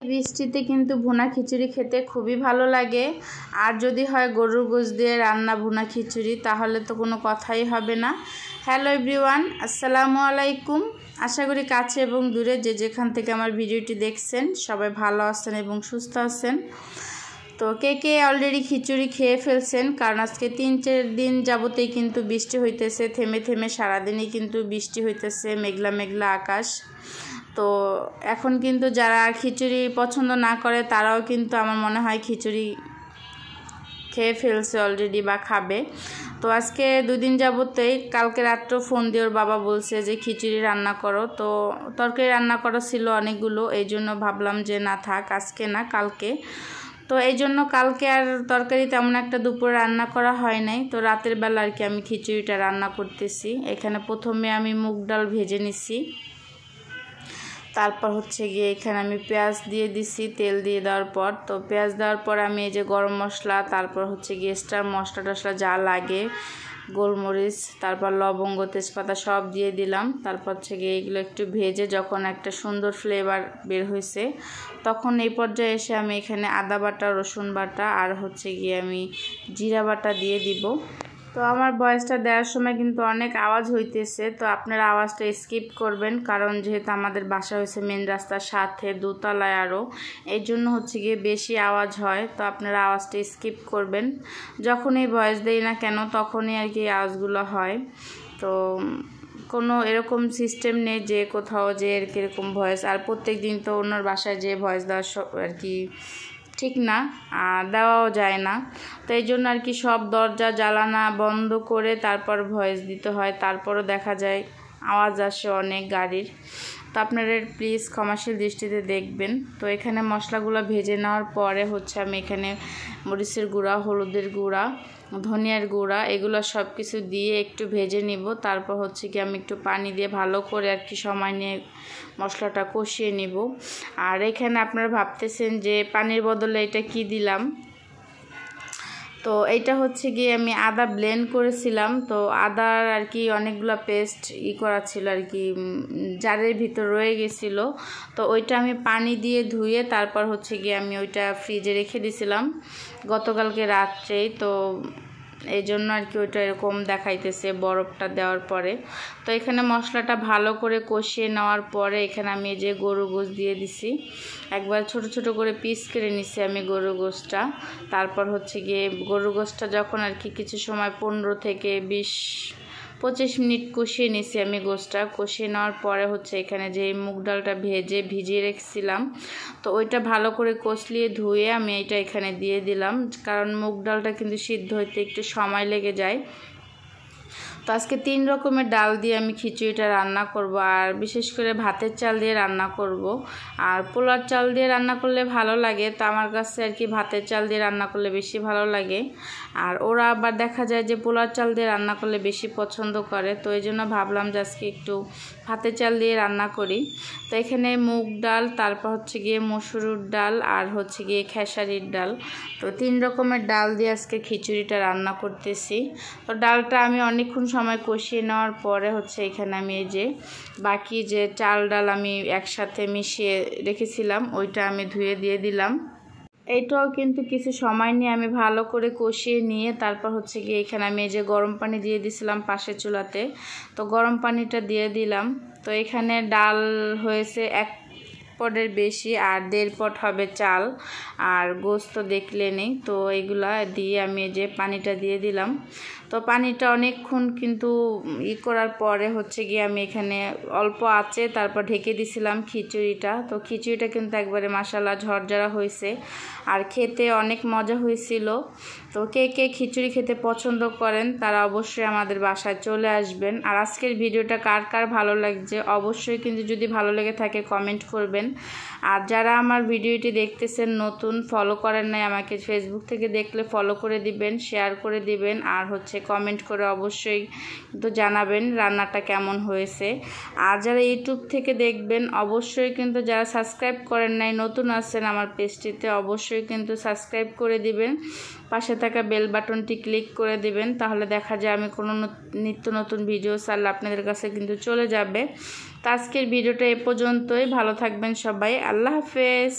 বৃষ্টিতে কিন্তু ভুনা খিচুড়ি খেতে খুবই ভালো লাগে। আর যদি হয় গরুর গোশত দিয়ে রান্না ভুনা খিচুড়ি, তাহলে তো কোনো কথাই হবে না। হ্যালো এভরিওয়ান, আসসালামু আলাইকুম। আশা করি কাছে এবং দূরে যে যেখান থেকে আমার ভিডিওটি দেখছেন সবাই ভালো আছেন এবং সুস্থ আছেন। তো কে কে অলরেডি খিচুড়ি খেয়ে ফেলছেন, কারণ আজকে 3-4 দিন যাবতেই কিন্তু বৃষ্টি হইতেছে, থেমে থেমে সারাদিনই কিন্তু বৃষ্টি হইতেছে, মেঘলা মেঘলা আকাশ। তো এখন কিন্তু যারা খিচুড়ি পছন্দ না করে তারাও কিন্তু আমার মনে হয় খিচুড়ি খেয়ে ফেলছে অলরেডি বা খাবে। তো আজকে 2 দিন যাবতেই, কালকে রাত্রেও ফোন দিয়ে ওর বাবা বলছে যে খিচুড়ি রান্না করো। তো তরকারি রান্না করা ছিল অনেকগুলো, এই জন্য ভাবলাম যে না থাক, আজকে না কালকে। তো এই জন্য কালকে আর তরকারি তেমন একটা দুপুরে রান্না করা হয় নাই। তো রাতের বেলা আর কি আমি খিচুড়িটা রান্না করতেছি। এখানে প্রথমে আমি মুগ ডাল ভেজে নিছি, তারপর হচ্ছে গিয়ে এখানে আমি পেঁয়াজ দিয়ে দিছি তেল দিয়ে দেওয়ার পর। তো পেঁয়াজ দেওয়ার পর আমি এই যে গরম মশলা, তারপর হচ্ছে গিয়ে এক্সট্রা মশলা টশলা যা লাগে, গোলমরিচ, তারপর লবঙ্গ, তেজপাতা সব দিয়ে দিলাম। তারপর হচ্ছে গিয়ে এগুলো একটু ভেজে যখন একটা সুন্দর ফ্লেভার বের হয়েছে, তখন এই পর্যায়ে এসে আমি এখানে আদা বাটা, রসুন বাটা আর হচ্ছে গিয়ে আমি জিরা বাটা দিয়ে দিব। তো আমার ভয়েসটা দেওয়ার সময় কিন্তু অনেক আওয়াজ হইতেছে, তো আপনারা আওয়াজটা স্কিপ করবেন, কারণ যেহেতু আমাদের বাসা হয়েছে মেন রাস্তার সাথে, দোতলায় আরও, এই জন্য হচ্ছে গিয়ে বেশি আওয়াজ হয়। তো আপনারা আওয়াজটা স্কিপ করবেন। যখনই ভয়েস দেই না কেন তখনই আর কি আওয়াজগুলো হয়। তো কোনো এরকম সিস্টেম নেই যে কোথাও যে এরকম ভয়েস, আর প্রত্যেক দিন তো অন্যর বাসায় যে ভয়েস দেওয়া আর কি ঠিক না, দেওয়াও যায় না। তো এই জন্য আর কি সব দরজা জানালা বন্ধ করে তারপর ভয়েস দিতে হয়, তারপরও দেখা যায় আওয়াজ আসে অনেক গাড়ির। তো আপনারা প্লিজ ক্ষমাশীল দৃষ্টিতে দেখবেন। তো এখানে মশলাগুলো ভেজে নেওয়ার পরে হচ্ছে আমি এখানে মরিচের গুঁড়া, হলুদের গুঁড়া, ধনিয়ার গুঁড়া, এগুলো সব কিছু দিয়ে একটু ভেজে নিব। তারপর হচ্ছে কি আমি একটু পানি দিয়ে ভালো করে আর কি সময় নিয়ে মশলাটা কষিয়ে নিব। আর এখানে আপনারা ভাবতেছেন যে পানির বদলে এটা কি দিলাম, তো এইটা হচ্ছে গিয়ে আমি আদা ব্লেন্ড করেছিলাম। তো আদার আর কি অনেকগুলো পেস্ট করা ছিল আর কি, জারের ভিতর রয়ে গেছিলো। তো ওইটা আমি পানি দিয়ে ধুয়ে তারপর হচ্ছে গিয়ে আমি ওইটা ফ্রিজে রেখে দিয়েছিলাম গতকালকে রাত্রেই। তো এই জন্য আর কি ওইটা এরকম দেখাইতেছে বরফটা দেওয়ার পরে। তো এখানে মশলাটা ভালো করে কষিয়ে নেওয়ার পরে এখানে আমি এই যে গরুর গোশত দিয়ে দিছি, একবার ছোট ছোট করে পিস করে নিছি আমি গরুর গোশতটা। তারপর হচ্ছে গিয়ে গরুর গোশতটা যখন আর কি কিছু সময় 15 থেকে 20-25 মিনিট কষিয়ে নিছি আমি গোশতটা। কষিয়ে নেওয়ার পরে হচ্ছে এখানে যে মুগ ডালটা ভিজিয়ে রেখেছিলাম, তো ওইটা ভালো করে কষলিয়ে ধুয়ে আমি এটা এখানে দিয়ে দিলাম, কারণ মুগ ডালটা কিন্তু সিদ্ধ হইতে একটু সময় লেগে যায়। তো আজকে 3 রকমের ডাল দিয়ে আমি খিচুড়িটা রান্না করব, আর বিশেষ করে ভাতের চাল দিয়ে রান্না করব। আর পোলার চাল দিয়ে রান্না করলে ভালো লাগে, তো আমার কাছে আর কি ভাতের চাল দিয়ে রান্না করলে বেশি ভালো লাগে। আর ওরা আবার দেখা যায় যে পোলার চাল দিয়ে রান্না করলে বেশি পছন্দ করে। তো এই জন্য ভাবলাম যে আজকে একটু ভাতের চাল দিয়ে রান্না করি। তো এখানে মুগ ডাল, তারপর হচ্ছে গিয়ে মসুর ডাল আর হচ্ছে গিয়ে খেসারির ডাল, তো 3 রকমের ডাল দিয়ে আজকে খিচুড়িটা রান্না করতেছি। তো ডালটা আমি অনেকক্ষণ সময় কষিয়ে নেওয়ার পরে হচ্ছে এখানে আমি এই যে বাকি যে চাল ডাল আমি একসাথে মিশিয়ে রেখেছিলাম ওইটা আমি ধুয়ে দিয়ে দিলাম। এইটাও কিন্তু কিছু সময় নিয়ে আমি ভালো করে কষিয়ে নিয়ে তারপর হচ্ছে গিয়ে এখানে আমি এই যে গরম পানি দিয়ে দিয়েছিলাম পাশের চুলাতে, তো গরম পানিটা দিয়ে দিলাম। তো এখানে ডাল হয়েছে 1 পটের বেশি, আর 1.5 পট হবে চাল, আর গোশত দেখলে নেই। তো এইগুলা দিয়ে আমি এই যে পানিটা দিয়ে দিলাম। তো পানিটা অনেকক্ষণ কিন্তু করার পরে হচ্ছে গিয়ে আমি এখানে অল্প আঁচে তারপর ঢেকে দিছিলাম খিচুড়িটা। তো খিচুড়িটা কিন্তু একবারে মাশাআল্লাহ ঝরঝরা হয়েছে, আর খেতে অনেক মজা হয়েছিল। তো কে কে খিচুড়ি খেতে পছন্দ করেন তারা অবশ্যই আমাদের বাসায় চলে আসবেন। আর আজকের ভিডিওটা কার কার ভালো লাগছে অবশ্যই কিন্তু যদি ভালো লেগে থাকে কমেন্ট করবেন। আর যারা আমার ভিডিওটি দেখতেছেন নতুন, ফলো করেন নাই আমাকে, ফেসবুক থেকে দেখলে ফলো করে দিবেন, শেয়ার করে দিবেন, আর হচ্ছে কমেন্ট করে অবশ্যই কিন্তু জানাবেন রান্নাটা কেমন হয়েছে। আর যারা ইউটিউব থেকে দেখবেন অবশ্যই কিন্তু যারা সাবস্ক্রাইব করেন নাই, নতুন আছেন আমার পেজটিতে, অবশ্যই কিন্তু সাবস্ক্রাইব করে দিবেন, পাশে থাকা বেল বাটনটি ক্লিক করে দিবেন, তাহলে দেখা যায় আমি কোনো নিত্য নতুন ভিডিও ছাড়লে আপনাদের কাছে কিন্তু চলে যাবে। তো আজকের ভিডিওটা এ পর্যন্তই, ভালো থাকবেন সবাই, আল্লাহ হাফেজ।